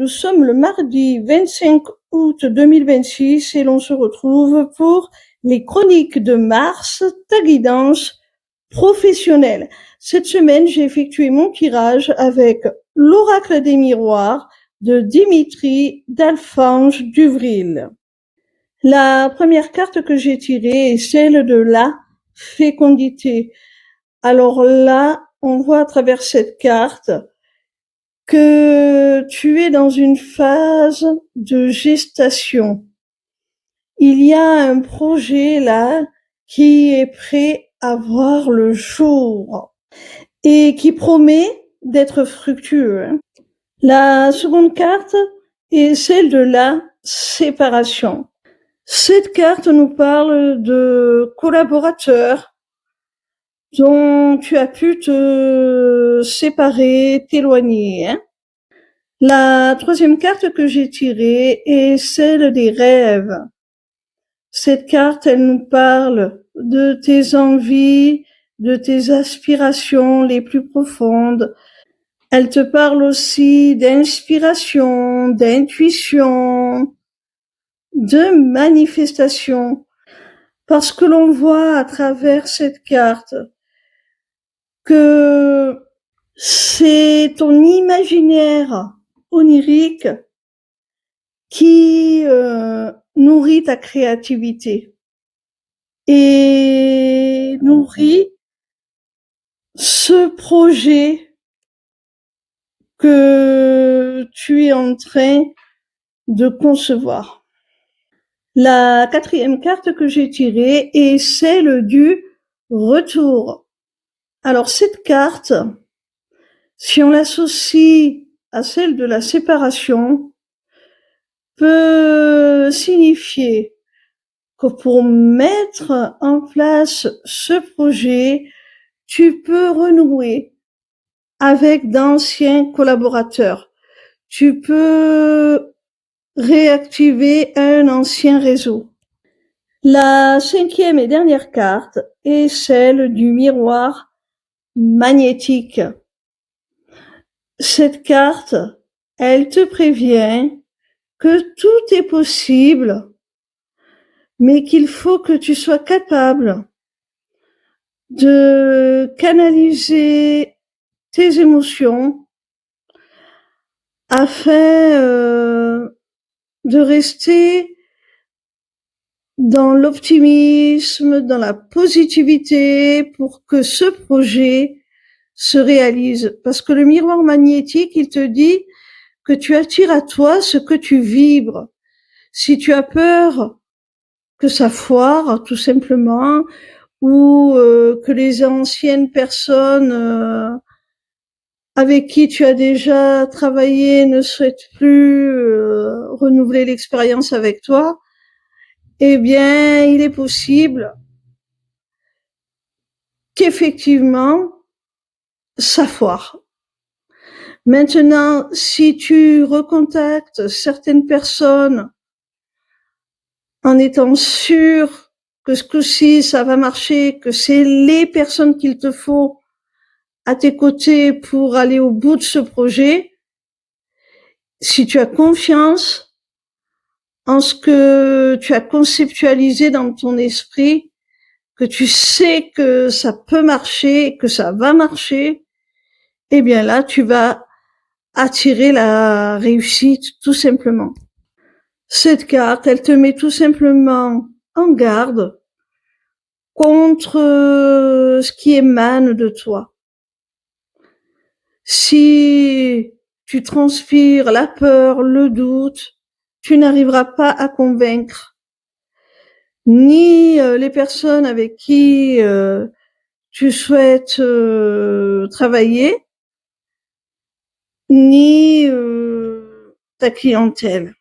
nous sommes le mardi 25 août 2026 et l'on se retrouve pour les chroniques de Mars, ta guidance professionnelle. Cette semaine, j'ai effectué mon tirage avec l'oracle des miroirs de Dimitri d'Alphonse Duvril. La première carte que j'ai tirée est celle de la fécondité. Alors là, on voit à travers cette carte que tu es dans une phase de gestation. Il y a un projet là qui est prêt à voir le jour et qui promet d'être fructueux. La seconde carte est celle de la séparation. Cette carte nous parle de collaborateurs dont tu as pu te séparer, t'éloigner. La troisième carte que j'ai tirée est celle des rêves. Cette carte, elle nous parle de tes envies, de tes aspirations les plus profondes. Elle te parle aussi d'inspiration, d'intuition, de manifestation. Parce que l'on voit à travers cette carte que c'est ton imaginaire onirique qui nourrit ta créativité et nourrit ce projet que tu es en train de concevoir. La quatrième carte que j'ai tirée est celle du retour. Alors cette carte, si on l'associe à celle de la séparation, peut signifier que pour mettre en place ce projet, tu peux renouer avec d'anciens collaborateurs. Tu peux réactiver un ancien réseau. La cinquième et dernière carte est celle du miroir magnétique. Cette carte, elle te prévient que tout est possible, mais qu'il faut que tu sois capable de canaliser tes émotions afin de rester dans l'optimisme, dans la positivité pour que ce projet se réalise. Parce que le miroir magnétique, il te dit que tu attires à toi ce que tu vibres. Si tu as peur que ça foire, tout simplement, ou que les anciennes personnes avec qui tu as déjà travaillé ne souhaitent plus renouveler l'expérience avec toi, eh bien, il est possible qu'effectivement, ça foire. Maintenant, si tu recontactes certaines personnes en étant sûr que ce coup-ci, ça va marcher, que c'est les personnes qu'il te faut à tes côtés pour aller au bout de ce projet, si tu as confiance en ce que tu as conceptualisé dans ton esprit, que tu sais que ça peut marcher, que ça va marcher, eh bien là, tu vas attirer la réussite tout simplement. Cette carte, elle te met tout simplement en garde contre ce qui émane de toi. Si tu transpires la peur, le doute, tu n'arriveras pas à convaincre ni les personnes avec qui tu souhaites travailler, ni ta clientèle.